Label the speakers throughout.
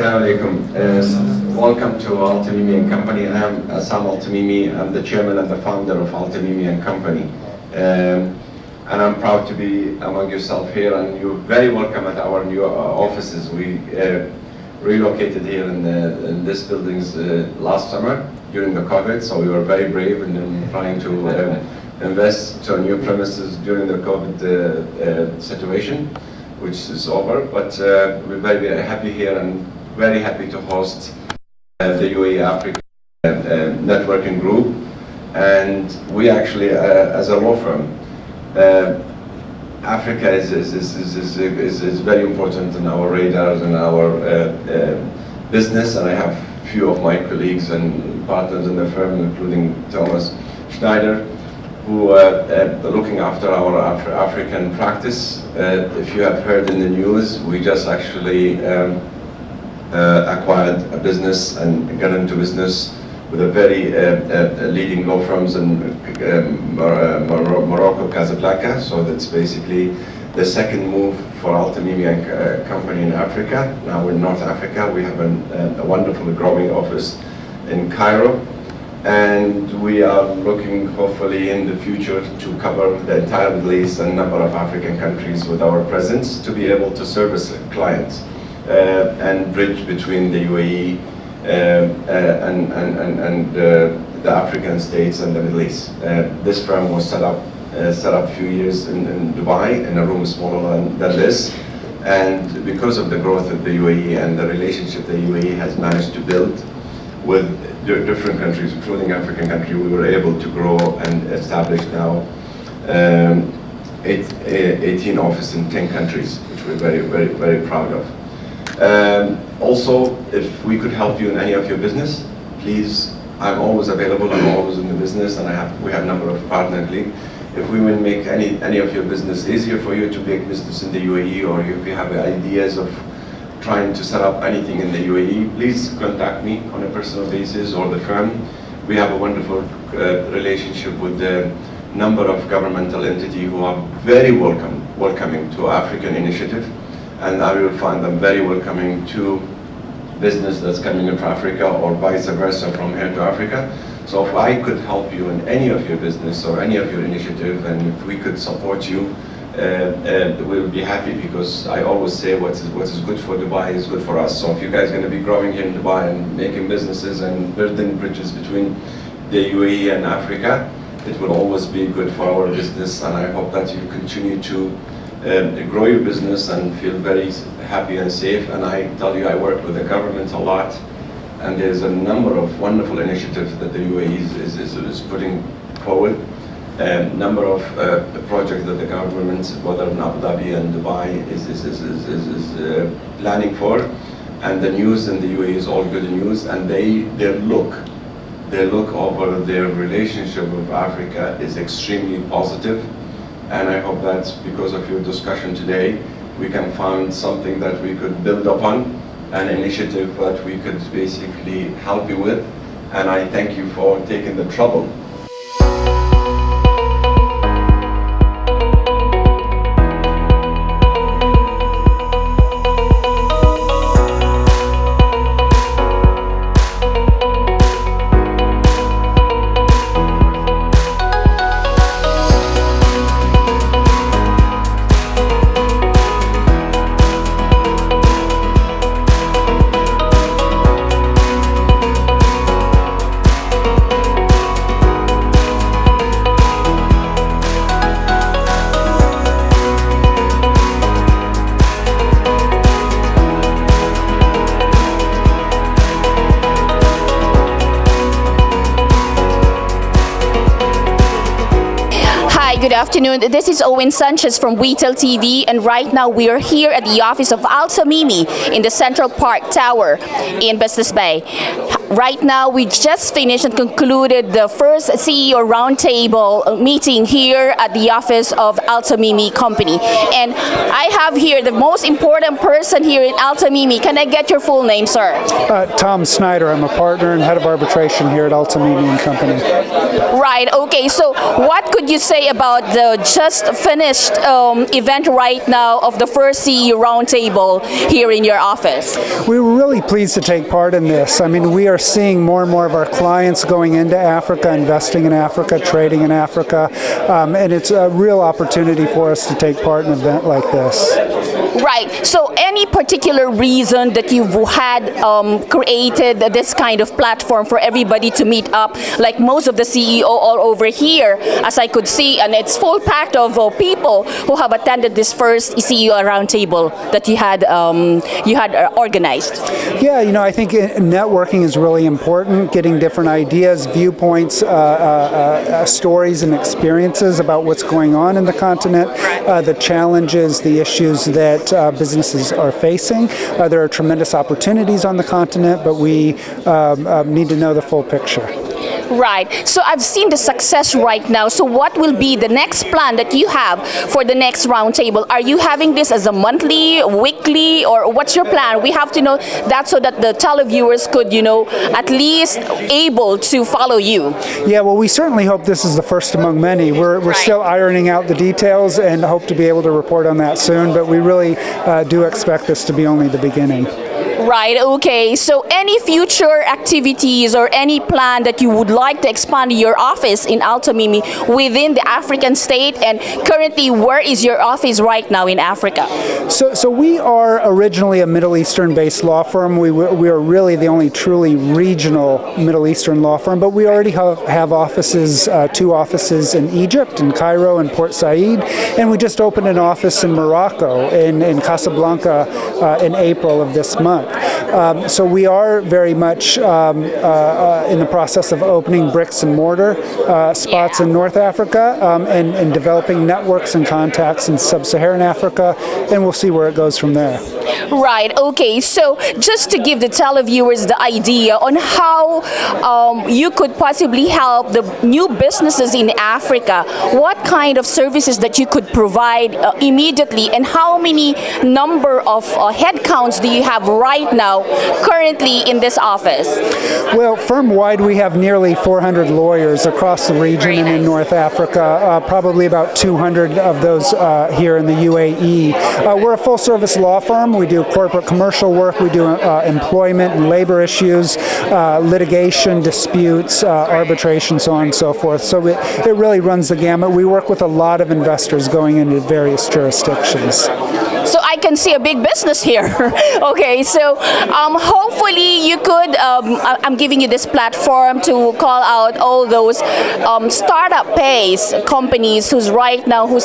Speaker 1: Assalamu alaikum. Welcome to Al-Tamimi and Company. I'm Assam Al-Tamimi. I'm the chairman and the founder of Al-Tamimi and Company. And I'm proud to be among yourself here, and you're very welcome at our new offices. We relocated here in this buildings last summer during the COVID, so we were very brave in trying to invest to new premises during the COVID situation, which is over. But we're very, very happy here and very happy to host the UAE Africa networking group. And we actually, as a law firm, Africa is very important in our radars and our business. And I have a few of my colleagues and partners in the firm, including Thomas Schneider, who are looking after our African practice. If you have heard in the news, we just actually acquired a business and got into business with a very leading law firms in Morocco, Casablanca. So that's basically the second move for Al-Tamimi and Company in Africa. Now in North Africa, we have a wonderful growing office in Cairo. And we are looking, hopefully, in the future to cover the entire Middle East and a number of African countries with our presence to be able to service clients and bridge between the UAE and the African states and the Middle East. This firm was set up a few years in Dubai in a room smaller than this. And because of the growth of the UAE and the relationship the UAE has managed to build with different countries, including African countries, we were able to grow and establish now 18 offices in 10 countries, which we're very, very, very proud of. Also, if we could help you in any of your business, please, I'm always available, I'm always in the business, and we have a number of partners. If we will make any of your business easier for you to make business in the UAE, or if you have ideas of trying to set up anything in the UAE, please contact me on a personal basis or the firm. We have a wonderful relationship with a number of governmental entities who are very welcoming to African initiative, and I will find them very welcoming to business that's coming in from Africa or vice versa from here to Africa. So if I could help you in any of your business or any of your initiative, and if we could support you, we'll be happy, because I always say what is good for Dubai is good for us. So if you guys are going to be growing here in Dubai and making businesses and building bridges between the UAE and Africa, it will always be good for our business. And I hope that you continue to grow your business and feel very happy and safe. And I tell you, I work with the government a lot, and there's a number of wonderful initiatives that the UAE is putting forward. Number of projects that the government, whether in Abu Dhabi and Dubai, is planning for, and the news in the UAE is all good news. And their look over their relationship with Africa is extremely positive. And I hope that because of your discussion today, we can find something that we could build upon, an initiative that we could basically help you with. And I thank you for taking the trouble.
Speaker 2: Good afternoon. This is Owen Sanchez from Retail TV, and right now we are here at the office of Al-Tamimi in the Central Park Tower in Business Bay. Right now, we just finished and concluded the first CEO Roundtable meeting here at the office of Al-Tamimi Company. And I have here the most important person here in Al-Tamimi. Can I get your full name, sir?
Speaker 3: Tom Snyder. I'm a partner and head of arbitration here at Al-Tamimi Company.
Speaker 2: Right. Okay. So what could you say about at the just finished event right now of the first CEO Roundtable here in your office?
Speaker 3: We were really pleased to take part in this. I mean, we are seeing more and more of our clients going into Africa, investing in Africa, trading in Africa, and it's a real opportunity for us to take part in an event like this.
Speaker 2: Right. So any particular reason that you've had created this kind of platform for everybody to meet up, like most of the CEO all over here, as I could see, and it's full packed of people who have attended this first CEO Roundtable that you had organized?
Speaker 3: Yeah, I think networking is really important, getting different ideas, viewpoints, stories and experiences about what's going on in the continent, the challenges, the issues that businesses are facing. There are tremendous opportunities on the continent, but we need to know the full picture.
Speaker 2: Right. So I've seen the success right now. So what will be the next plan that you have for the next roundtable? Are you having this as a monthly, weekly, or what's your plan? We have to know that so that the televiewers could, at least able to follow you.
Speaker 3: Yeah, well, we certainly hope this is the first among many. We're still ironing out the details and hope to be able to report on that soon, but we really do expect this to be only the beginning.
Speaker 2: Right, okay. So any future activities or any plan that you would like to expand your office in Altamimi within the African state, and currently where is your office right now in Africa?
Speaker 3: So we are originally a Middle Eastern based law firm. We are really the only truly regional Middle Eastern law firm, but we already have offices, 2 offices in Egypt, in Cairo and Port Said, and we just opened an office in Morocco, in Casablanca in April of this month. So we are very much in the process of opening bricks and mortar spots in North Africa and developing networks and contacts in sub-Saharan Africa, and we'll see where it goes from there.
Speaker 2: Right, okay. So just to give the televiewers the idea on how you could possibly help the new businesses in Africa, what kind of services that you could provide immediately, and how many number of headcounts do you have right now currently in this office?
Speaker 3: Well, firm-wide we have nearly 400 lawyers across the region and in North Africa, probably about 200 of those here in the UAE. We're a full-service law firm. We do corporate commercial work, we do employment and labor issues, litigation, disputes, arbitration, so on and so forth. So it really runs the gamut. We work with a lot of investors going into various jurisdictions.
Speaker 2: So I can see a big business here. Okay, so hopefully you could, I'm giving you this platform to call out all those startup pays companies who's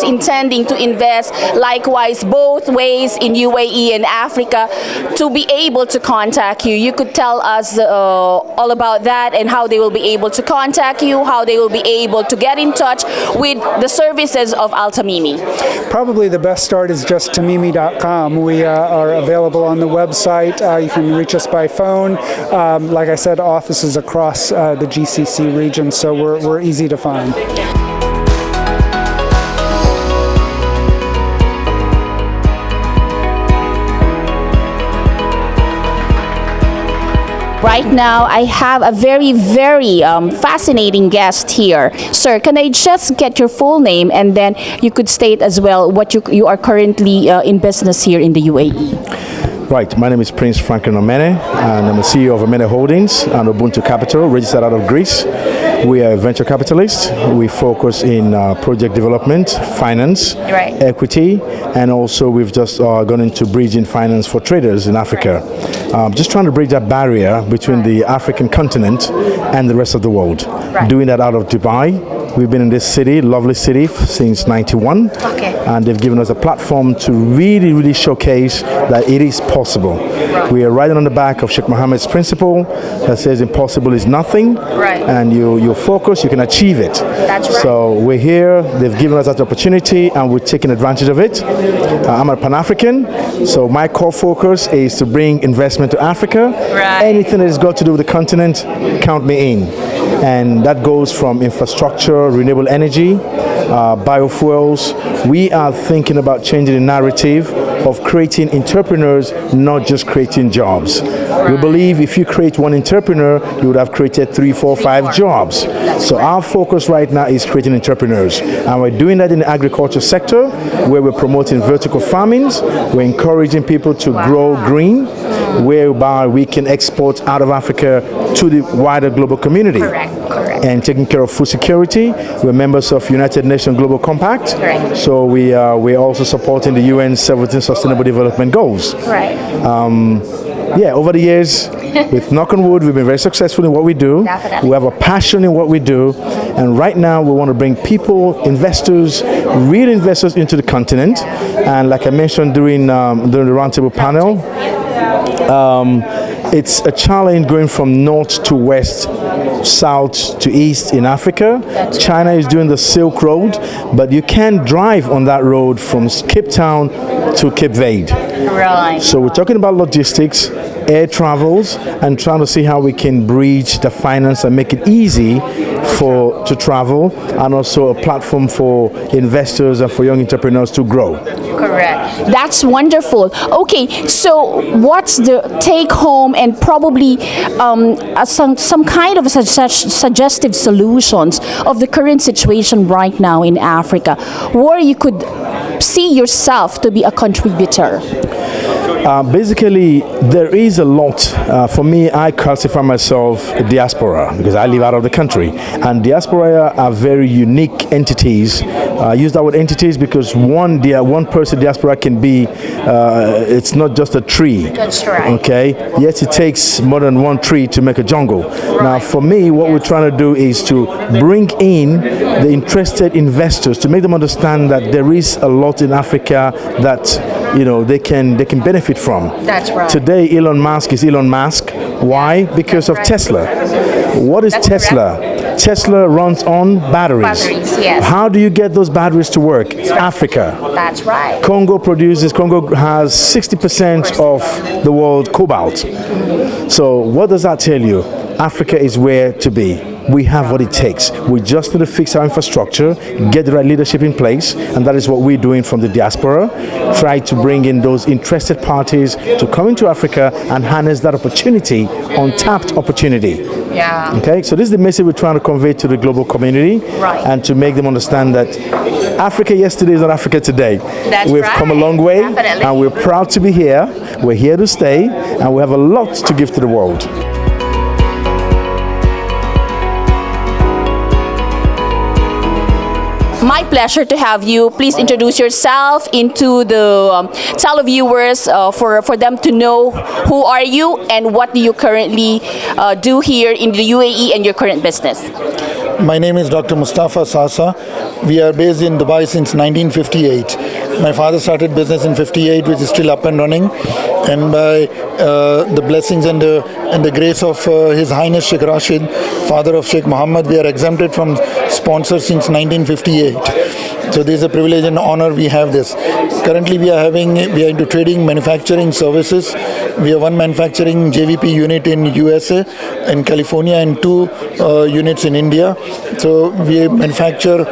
Speaker 2: intending to invest likewise both ways in UAE and Africa to be able to contact you. You could tell us all about that and how they will be able to contact you, how they will be able to get in touch with the services of Altamimi.
Speaker 3: Probably the best start is just tamimi.com. We are available on the website. You can reach us by phone. Like I said, offices across the GCC region, so we're easy to find.
Speaker 2: Right now, I have a very, very fascinating guest here. Sir, can I just get your full name, and then you could state as well what you are currently in business here in the UAE?
Speaker 4: Right, my name is Prince Franklin Omene, and I'm the CEO of Omene Holdings and Ubuntu Capital, registered out of Greece. We are a venture capitalist. We focus in project development, finance, equity, and also we've just gone into bridging finance for traders in Africa. Just trying to bridge that barrier between the African continent and the rest of the world. Doing that out of Dubai. We've been in this city, lovely city, since '91, and they've given us a platform to really, really showcase that it is possible. We are riding on the back of Sheikh Mohammed's principle that says impossible is nothing, and you focus, you can achieve it.
Speaker 2: That's right.
Speaker 4: So we're here, they've given us that opportunity, and we're taking advantage of it. I'm a Pan-African, so my core focus is to bring investment to Africa. Anything that has got to do with the continent, count me in. And that goes from infrastructure, renewable energy, biofuels. We are thinking about changing the narrative of creating entrepreneurs, not just creating jobs. We believe if you create one entrepreneur, you would have created 3, 4, 5 jobs. So our focus right now is creating entrepreneurs, and we're doing that in the agriculture sector, where we're promoting vertical farmings. We're encouraging people to grow green, whereby we can export out of Africa to the wider global community.
Speaker 2: Correct.
Speaker 4: And taking care of food security. We're members of United Nations Global Compact.
Speaker 2: Right.
Speaker 4: So we're also supporting the UN 17 Sustainable Development Goals.
Speaker 2: Right.
Speaker 4: Over the years, with knock on wood, we've been very successful in what we do.
Speaker 2: Definitely.
Speaker 4: We have a passion in what we do. And right now, we want to bring people, investors, real investors into the continent. And like I mentioned during the Roundtable panel, it's a challenge going from north to west, south to east in Africa. China is doing the Silk Road, but you can't drive on that road from Cape Town to Cape Verde.
Speaker 2: Right.
Speaker 4: So we're talking about logistics, air travels, and trying to see how we can bridge the finance and make it easy to travel, and also a platform for investors and for young entrepreneurs to grow.
Speaker 2: Correct. That's wonderful. Okay, so what's the take home and probably some kind of suggestive solutions of the current situation right now in Africa, where you could see yourself to be a contributor?
Speaker 4: Basically, there is a lot. For me, I classify myself a diaspora because I live out of the country. And diaspora are very unique entities. I use that word entities because one person diaspora can be, it's not just a tree.
Speaker 2: That's right.
Speaker 4: Okay? Yes, it takes more than one tree to make a jungle. Right. Now, for me, what we're trying to do is to bring in the interested investors to make them understand that there is a lot in Africa that they can benefit from.
Speaker 2: That's right.
Speaker 4: Today, Elon Musk is Elon Musk. Why? Because of Tesla. What is Tesla? Correct. Tesla runs on batteries.
Speaker 2: Yes.
Speaker 4: How do you get those batteries to work? Africa.
Speaker 2: That's right.
Speaker 4: Congo has 60% of the world cobalt. So what does that tell you? Africa is where to be. We have what it takes. We just need to fix our infrastructure, get the right leadership in place, and that is what we're doing from the diaspora. Try to bring in those interested parties to come into Africa and harness that opportunity, untapped opportunity.
Speaker 2: Yeah.
Speaker 4: Okay, so this is the message we're trying to convey to the global community,
Speaker 2: right,
Speaker 4: and to make them understand that Africa yesterday is not Africa today. We've come a long way, definitely, and we're proud to be here. We're here to stay, and we have a lot to give to the world.
Speaker 2: My pleasure to have you. Please introduce yourself into the televiewers for them to know who are you and what do you currently do here in the UAE and your current business.
Speaker 5: My name is Dr. Mustafa Sasa. We are based in Dubai since 1958. My father started business in 58, which is still up and running. And by the blessings and the grace of His Highness Sheikh Rashid, father of Sheikh Mohammed, we are exempted from sponsors since 1958. So this is a privilege and honor we have this. Currently we are into trading, manufacturing, services. We have one manufacturing JVP unit in USA, in California, and 2 units in India. So we manufacture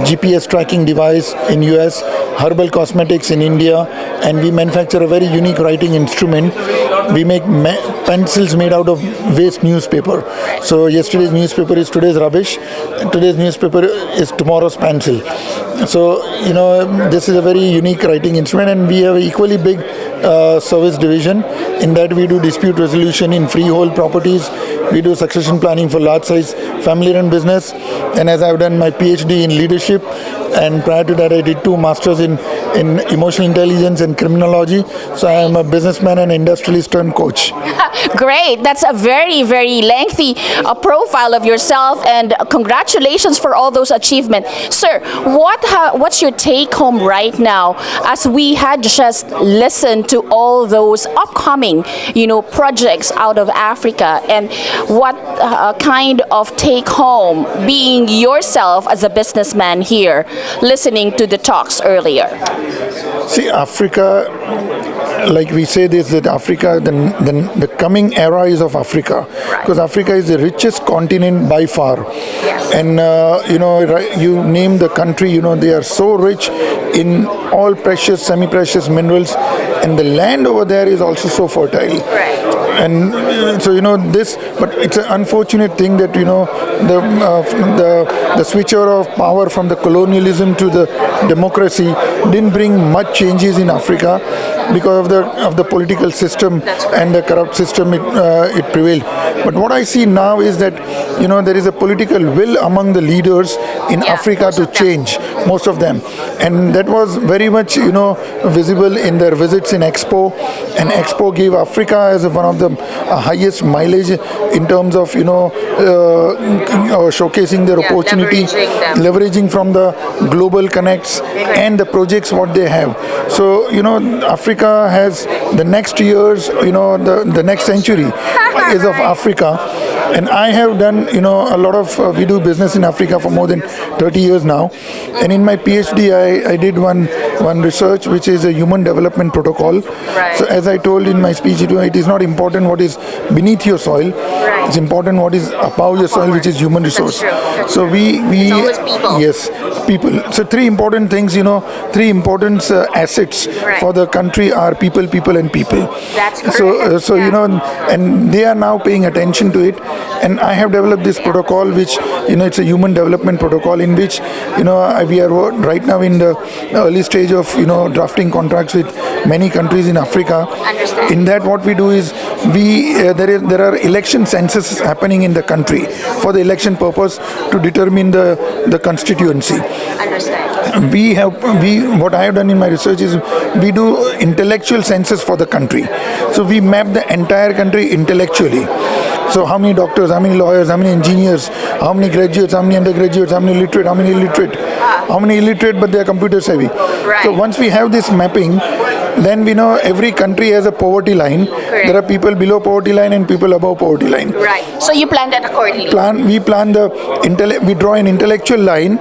Speaker 5: GPS tracking device in US, herbal cosmetics in India, and we manufacture a very unique writing instrument. We make pencils made out of waste newspaper. So yesterday's newspaper is today's rubbish, and today's newspaper is tomorrow's pencil. So, this is a very unique writing instrument, and we have an equally big service division in that we do dispute resolution in freehold properties. We do succession planning for large size family run business. And as I've done my PhD in leadership, and prior to that I did 2 masters in emotional intelligence and criminology. So I am a businessman and industrialist turned coach.
Speaker 2: Great. That's a very, very lengthy profile of yourself, and congratulations for all those achievements. Sir, what's your take home right now as we had just listened to all those upcoming, projects out of Africa, and what kind of take home being yourself as a businessman here, listening to the talks earlier?
Speaker 5: See, Africa, like we say this, that Africa, the coming era is of Africa, because Africa is the richest continent by far. Yes. And you name the country, they are so rich in all precious, semi-precious minerals, and the land over there is also so fertile.
Speaker 2: Right.
Speaker 5: And so this, but it's an unfortunate thing that the switcher of power from the colonialism to the democracy didn't bring much changes in Africa because of the political system and the corrupt system it prevailed. But what I see now is that there is a political will among the leaders in Africa to change, most of them, and that was very much visible in their visits in Expo. And Expo gave Africa as one of the highest mileage in terms of showcasing their opportunity, leveraging from the global connects and the projects what they have. So Africa has the next years, the next century is of Africa. And I have done, a lot of, we do business in Africa for more than 30 years now. And in my PhD, I did one research, which is a human development protocol.
Speaker 2: Right.
Speaker 5: So as I told in my speech, it is not important what is beneath your soil.
Speaker 2: Right.
Speaker 5: It's important what is above your soil, which is human resource.
Speaker 2: That's
Speaker 5: So we
Speaker 2: it's always people.
Speaker 5: Yes, people. So three important things, three important assets for the country are people, people, and people.
Speaker 2: That's
Speaker 5: So and they are now paying attention to it. And I have developed this protocol, which it's a human development protocol in which we are right now in the early stage of drafting contracts with many countries in Africa.
Speaker 2: Understand.
Speaker 5: In that, what we do is there are election censuses happening in the country for the election purpose to determine the constituency.
Speaker 2: Understand.
Speaker 5: What I have done in my research is we do intellectual census for the country. So we map the entire country intellectually. So how many doctors, how many lawyers, how many engineers, how many graduates, how many undergraduates, how many literate, how many illiterate, how many illiterate but they are computer savvy.
Speaker 2: Right.
Speaker 5: So once we have this mapping, then we know every country has a poverty line.
Speaker 2: Correct.
Speaker 5: There are people below poverty line and people above poverty line.
Speaker 2: Right. So you plan that accordingly.
Speaker 5: We draw an intellectual line.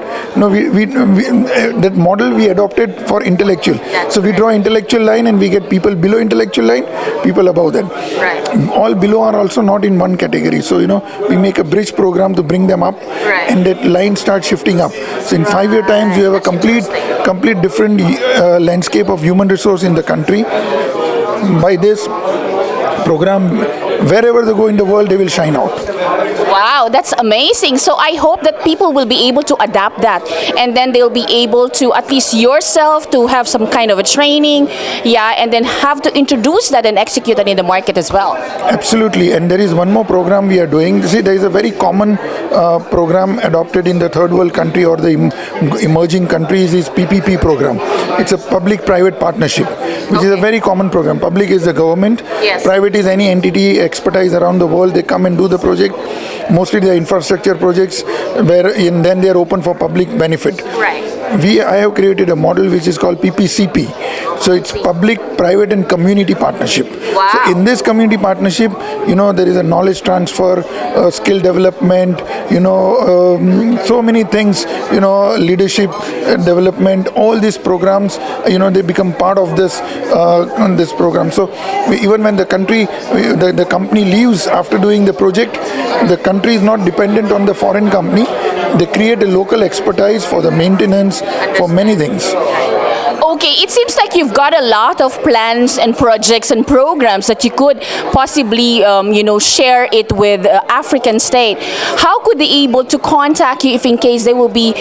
Speaker 5: That model we adopted for intellectual. So we draw intellectual line and we get people below intellectual line, people above that.
Speaker 2: Right.
Speaker 5: All below are also not in one category. So we make a bridge program to bring them up, and that line starts shifting up. So in 5-year times, you have a complete different landscape of human resource in the country. By this program, wherever they go in the world, they will shine out.
Speaker 2: Wow, that's amazing. So I hope that people will be able to adapt that, and then they'll be able to, at least yourself, to have some kind of a training, and then have to introduce that and execute that in the market as well.
Speaker 5: Absolutely, and there is one more program we are doing. See, there is a very common program adopted in the third world country or the emerging countries is PPP program. It's a public-private partnership, which is a very common program. Public is the government, private is any entity, expertise around the world, they come and do the project. Mostly they are infrastructure projects then they are open for public benefit.
Speaker 2: Right.
Speaker 5: I have created a model which is called PPCP. So it's public, private and community partnership.
Speaker 2: Wow.
Speaker 5: So in this community partnership, there is a knowledge transfer, skill development, so many things, leadership development, all these programs, they become part of this program. So even when the company leaves after doing the project, the country is not dependent on the foreign company. They create a local expertise for the maintenance, for many things.
Speaker 2: Okay, it seems like you've got a lot of plans and projects and programs that you could possibly, share it with African state. How could they be able to contact you if in case they will be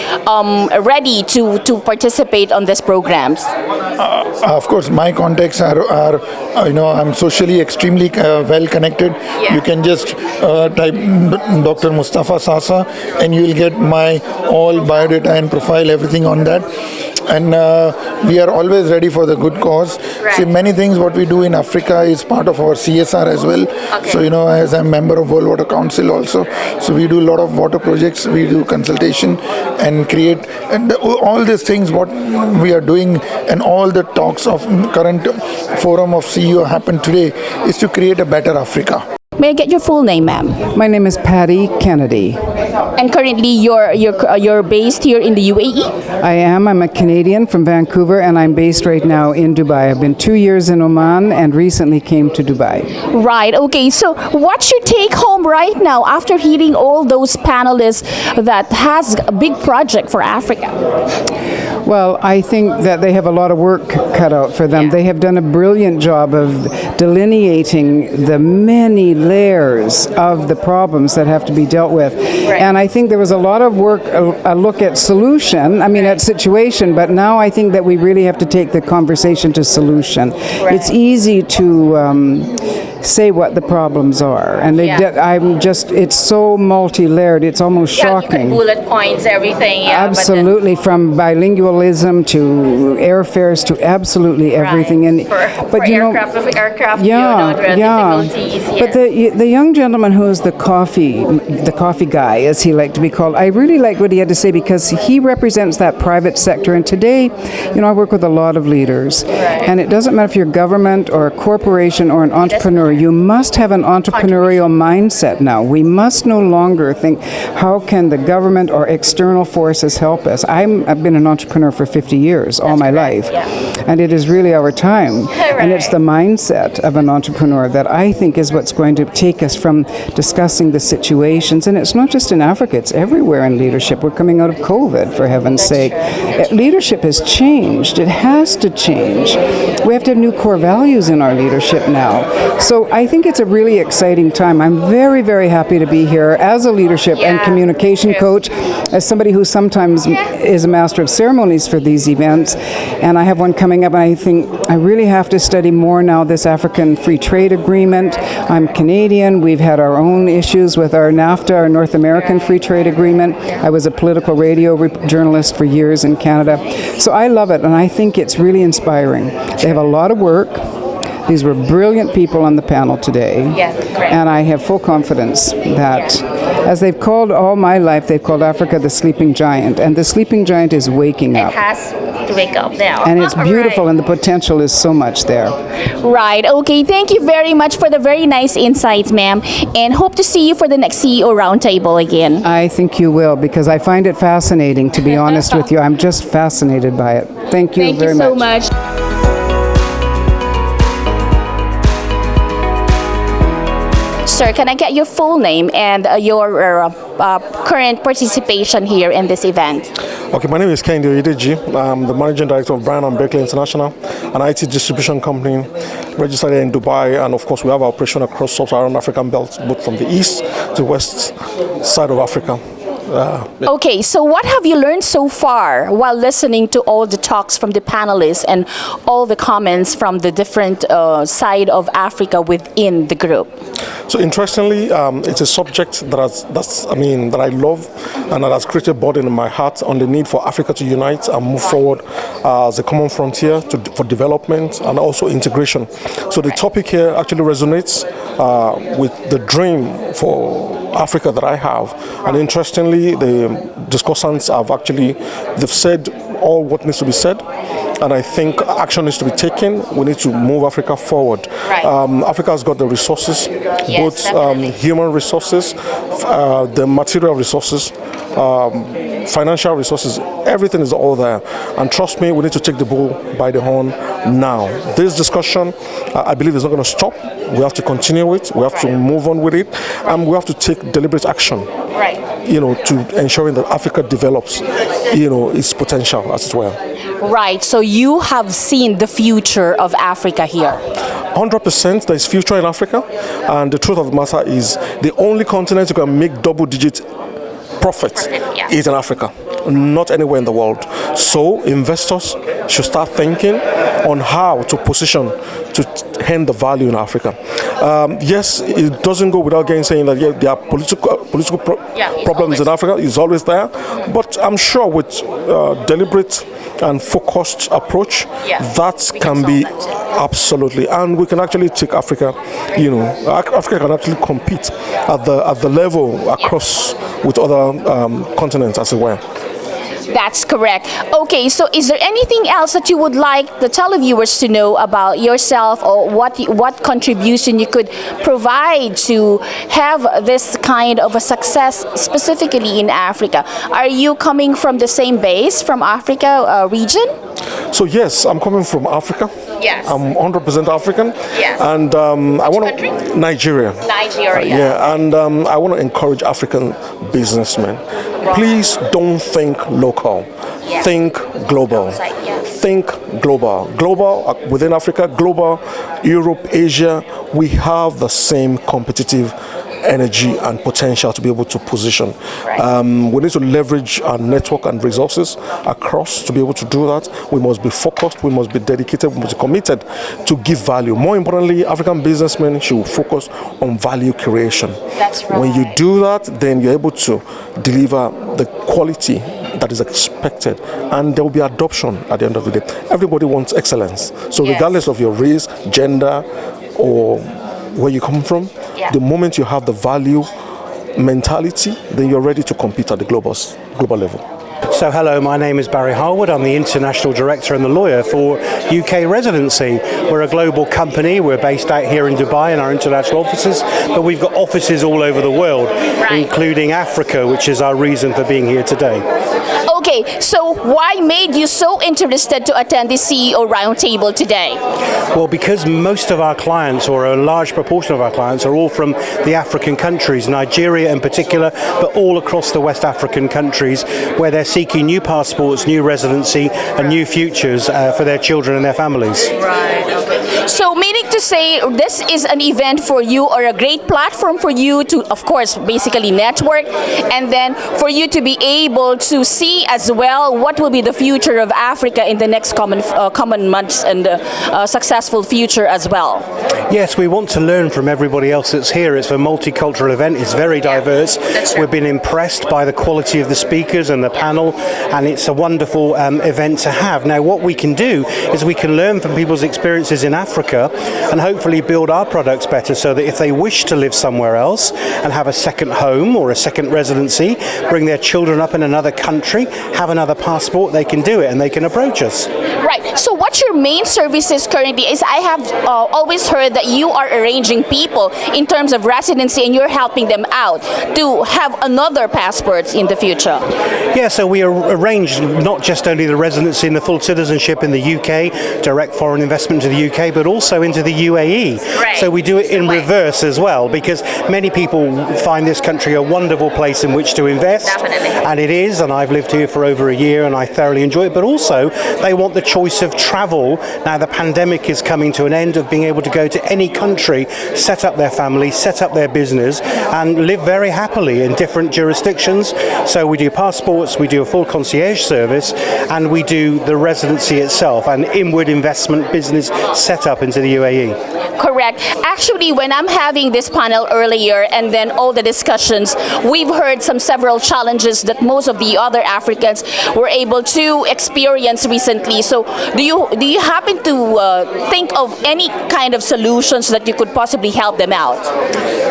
Speaker 2: ready to participate on these programs?
Speaker 5: Of course, my contacts are I'm socially extremely well connected.
Speaker 2: Yeah.
Speaker 5: You can just type Dr. Mustafa Sasa and you will get my all biodata and profile, everything on that. And we are always ready for the good cause.
Speaker 2: Right.
Speaker 5: See, many things what we do in Africa is part of our CSR as well.
Speaker 2: Okay.
Speaker 5: So, as I'm a member of World Water Council also, so we do a lot of water projects, we do consultation and create, and all these things what we are doing and all the talks of current forum of CEO happen today is to create a better Africa.
Speaker 2: May I get your full name, ma'am?
Speaker 6: My name is Patty Kennedy.
Speaker 2: And currently you're based here in the UAE?
Speaker 6: I am. I'm a Canadian from Vancouver, and I'm based right now in Dubai. I've been 2 years in Oman and recently came to Dubai.
Speaker 2: Right, okay. So what's your take home right now after hearing all those panelists that has a big project for Africa?
Speaker 6: Well, I think that they have a lot of work cut out for them. They have done a brilliant job of delineating the many layers of the problems that have to be dealt with. And I think there was a lot of work, a look at solution, at situation, but now I think that we really have to take the conversation to solution. It's easy to say what the problems are, and it's so multi-layered, it's almost shocking.
Speaker 2: Bullet points, everything.
Speaker 6: Absolutely, from bilingualism to airfares to absolutely everything. And
Speaker 2: but aircraft, difficulties.
Speaker 6: But the young gentleman who is the coffee guy, as he liked to be called, I really liked what he had to say, because he represents that private sector. And today, I work with a lot of leaders, and it doesn't matter if you're government or a corporation or an entrepreneur. You must have an entrepreneurial mindset now. We must no longer think, how can the government or external forces help us? I've been an entrepreneur for 50 years, all my life, and it is really our time. And it's the mindset of an entrepreneur that I think is what's going to take us from discussing the situations. And it's not just in Africa, it's everywhere in leadership. We're coming out of COVID, for heaven's sake. Leadership has changed. It has to change. We have to have new core values in our leadership now. So I think it's a really exciting time. I'm very, very happy to be here as a leadership and communication coach, as somebody who sometimes is a master of ceremonies for these events. And I have one coming up, and I think I really have to study more now this African Free Trade Agreement. I'm Canadian. We've had our own issues with our NAFTA, our North American Free Trade Agreement. I was a political radio journalist for years in Canada. So I love it, and I think it's really inspiring. They have a lot of work. These were brilliant people on the panel today. And I have full confidence that, as they've called all my life, they've called Africa the sleeping giant. And the sleeping giant is waking up.
Speaker 2: It has to wake up now.
Speaker 6: And it's beautiful, and the potential is so much there.
Speaker 2: Right. Okay. Thank you very much for the very nice insights, ma'am. And hope to see you for the next CEO Roundtable again.
Speaker 6: I think you will, because I find it fascinating, to be honest with you. I'm just fascinated by it. Thank you very much.
Speaker 2: Thank you so much. Sir, can I get your full name and your current participation here in this event?
Speaker 7: Okay, my name is Kendi Oyedeji. I'm the Managing Director of Bryan & Berkeley International, an IT distribution company registered in Dubai, and of course we have our operation across sub-Saharan African belt, both from the east to west side of Africa.
Speaker 2: Okay, so what have you learned so far while listening to all the talks from the panelists and all the comments from the different side of Africa within the group?
Speaker 7: So interestingly, it's a subject that I love, and that has created a burden in my heart on the need for Africa to unite and move forward as a common frontier for development and also integration. So the topic here actually resonates with the dream for Africa that I have, and interestingly, the discussants they've said all what needs to be said, and I think action needs to be taken. We need to move Africa forward. Africa has got the resources, both human resources, the material resources, financial resources, everything is all there. And trust me, we need to take the bull by the horn now. This discussion, I believe, is not going to stop. We have to continue it, we have to move on with it, and we have to take deliberate action, to ensuring that Africa develops, its potential, as it were.
Speaker 2: Right, so you have seen the future of Africa here.
Speaker 7: 100% there is future in Africa, and the truth of the matter is the only continent you can make double-digit profit is in Africa, not anywhere in the world. So investors should start thinking on how to position to hand the value in Africa. Yes, it doesn't go without saying that there are political problems in Africa. It's always there, but I'm sure with deliberate and focused approach, that can be absolutely, and we can actually take Africa. Africa can actually compete at the level across with other continents, as it were.
Speaker 2: That's correct. Okay, so is there anything else that you would like the televiewers to know about yourself, or what contribution you could provide to have this kind of a success specifically in Africa? Are you coming from the same base from Africa region?
Speaker 7: So yes, I'm coming from Africa.
Speaker 2: Yes.
Speaker 7: I'm 100% African.
Speaker 2: Yes.
Speaker 7: And I want
Speaker 2: country?
Speaker 7: to Nigeria.
Speaker 2: Nigeria.
Speaker 7: Yeah, and I want to encourage African businessmen. Please don't think local.
Speaker 2: Yes.
Speaker 7: Think global.
Speaker 2: Yes.
Speaker 7: Think global. Global within Africa, global, Europe, Asia. We have the same competitive energy and potential to be able to position.
Speaker 2: Right.
Speaker 7: We need to leverage our network and resources across to be able to do that. We must be focused, we must be dedicated, we must be committed to give value. More importantly, African businessmen should focus on value creation.
Speaker 2: That's right.
Speaker 7: When you do that, then you're able to deliver the quality that is expected, and there will be adoption at the end of the day. Everybody wants excellence. So
Speaker 2: Yes.
Speaker 7: regardless of your race, gender, or where you come from,
Speaker 2: Yeah.
Speaker 7: the moment you have the value mentality, then you're ready to compete at the global level.
Speaker 8: So hello, my name is Barry Harwood. I'm the International Director and the lawyer for UK Residency. We're a global company. We're based out here in Dubai in our international offices, but we've got offices all over the world, including Africa, which is our reason for being here today.
Speaker 2: Okay, so why made you so interested to attend the CEO Roundtable today?
Speaker 8: Well, because most of our clients, or a large proportion of our clients, are all from the African countries, Nigeria in particular, but all across the West African countries, where they're seeking new passports, new residency, and new futures for their children and their families.
Speaker 2: Right. So meaning to say, this is an event for you, or a great platform for you to, of course, basically network, and then for you to be able to see as well what will be the future of Africa in the next common months, and successful future as well.
Speaker 8: Yes, we want to learn from everybody else that's here. It's a multicultural event. It's very diverse. We've been impressed by the quality of the speakers and the panel, and it's a wonderful event to have. Now, what we can do is we can learn from people's experiences in Africa and hopefully build our products better, so that if they wish to live somewhere else and have a second home or a second residency, bring their children up in another country, have another passport, they can do it and they can approach us.
Speaker 2: Right. So what's your main services currently? Is I have always heard that you are arranging people in terms of residency, and you're helping them out to have another passport in the future.
Speaker 8: Yeah, so we arrange not just only the residency and the full citizenship in the UK, direct foreign investment to the UK, but also into the UAE.
Speaker 2: Right.
Speaker 8: So we do it in reverse as well, because many people find this country a wonderful place in which to invest.
Speaker 2: Definitely.
Speaker 8: And it is, and I've lived here for over a year and I thoroughly enjoy it, but also they want the choice of travel. Now the pandemic is coming to an end, of being able to go to any country, set up their family, set up their business, and live very happily in different jurisdictions. So we do passports, we do a full concierge service, and we do the residency itself, an inward investment business set up into the UAE.
Speaker 2: Correct. Actually, when I'm having this panel earlier, and then all the discussions, we've heard several challenges that most of the other Africans were able to experience recently. So do you happen to think of any kind of solutions that you could possibly help them out?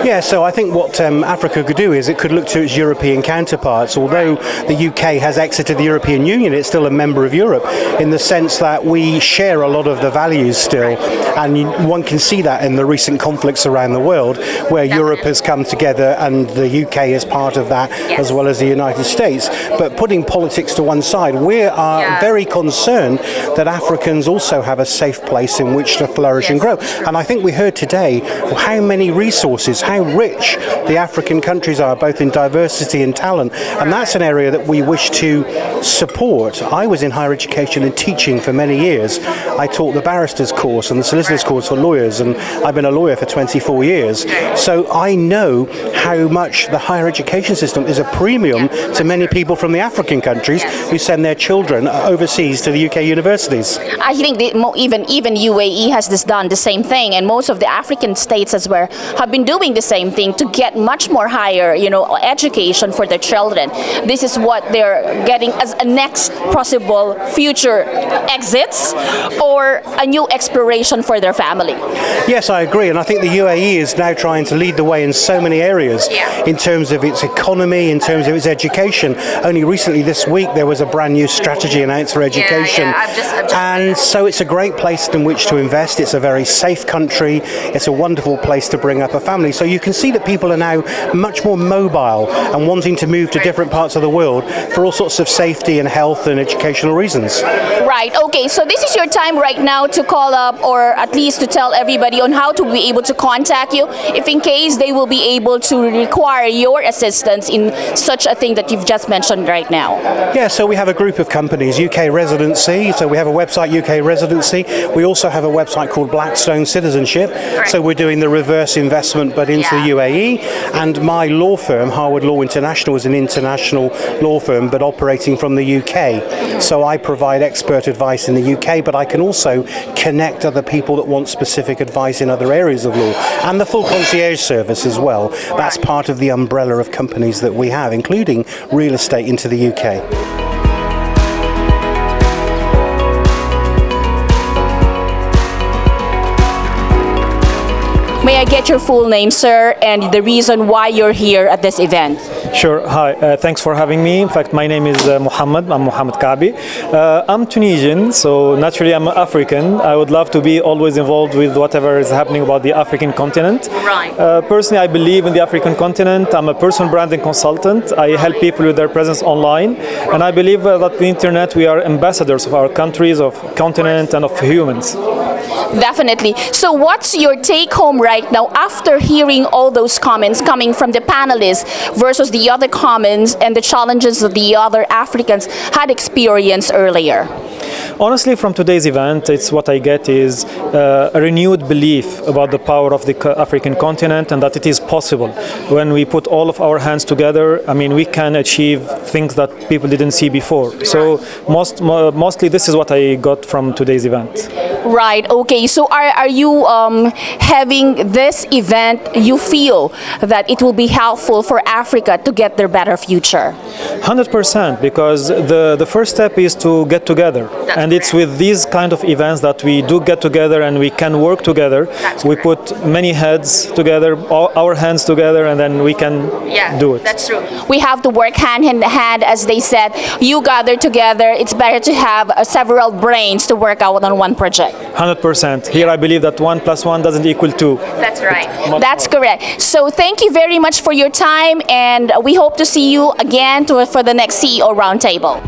Speaker 8: Yeah, so I think what Africa could do is it could look to its European counterparts. Although the UK has exited the European Union, it's still a member of Europe, in the sense that we share a lot of the values still, and one can see that in the recent conflicts around the world, where Europe has come together and the UK is part of that, as well as the United States. But putting politics to one side, we are very concerned that Africans also have a safe place in which to flourish and grow. And I think we heard today how many resources, how rich the African countries are, both in diversity and talent. And that's an area that we wish to support. I was in higher education and teaching for many years. I taught the barrister's course and the solicitor's course for lawyers, and I've been a lawyer for 24 years. So I know how much the higher education system is a premium to many people from the African countries who send their children overseas to the UK universities.
Speaker 2: I think even UAE has done the same thing, and most of the African states as well have been doing the same thing to get much more higher, education for their children. This is what they're getting as a next possible future exits or a new exploration for their family.
Speaker 8: Yes, I agree, and I think the UAE is now trying to lead the way in so many areas in terms of its economy, in terms of its education. Only recently this week there was a brand new strategy announced for education, and so it's a great place in which to invest. It's a very safe country. It's a wonderful place to bring up a family. So you can see that people are now much more mobile and wanting to move to different parts of the world for all sorts of safety and health and educational reasons.
Speaker 2: Right, okay, so this is your time right now to call up, or at least to tell everybody on how to be able to contact you, if in case they will be able to require your assistance in such a thing that you've just mentioned right now.
Speaker 8: Yeah, so we have a group of companies, UK Residency, so we have a website, UK Residency. We also have a website called Blackstone Citizenship, so we're doing the reverse investment but into the UAE, and my law firm, Harwood Law International, is an international law firm but operating from the UK. So I provide expert advice in the UK, but I can also connect other people that want specific advice in other areas of law, and the full concierge service as well. That's part of the umbrella of companies that we have, including real estate into the UK.
Speaker 2: May I get your full name, sir, and the reason why you're here at this event?
Speaker 9: Sure. Hi. Thanks for having me. In fact, my name is Muhammad. I'm Muhammad Kabi. I'm Tunisian, so naturally I'm African. I would love to be always involved with whatever is happening about the African continent.
Speaker 2: Right.
Speaker 9: Personally, I believe in the African continent. I'm a personal branding consultant. I help people with their presence online, and I believe that the internet, we are ambassadors of our countries, of continent, and of humans.
Speaker 2: Definitely. So what's your take home right now after hearing all those comments coming from the panelists versus the other comments and the challenges that the other Africans had experienced earlier?
Speaker 9: Honestly, from today's event, it's what I get is a renewed belief about the power of the African continent, and that it is possible. When we put all of our hands together, I mean, we can achieve things that people didn't see before. So mostly this is what I got from today's event.
Speaker 2: Right, okay. So are you having this event, you feel that it will be helpful for Africa to get their better future?
Speaker 9: 100%, because the first step is to get together. And it's with these kind of events that we do get together and we can work together. We put many heads together, our hands together, and then we can do it.
Speaker 2: That's true. We have to work hand in hand, as they said. You gather together. It's better to have several brains to work out on one project.
Speaker 9: 100%. Here I believe that 1 + 1 doesn't equal 2.
Speaker 2: That's right. That's correct. So thank you very much for your time, and we hope to see you again for the next CEO Roundtable.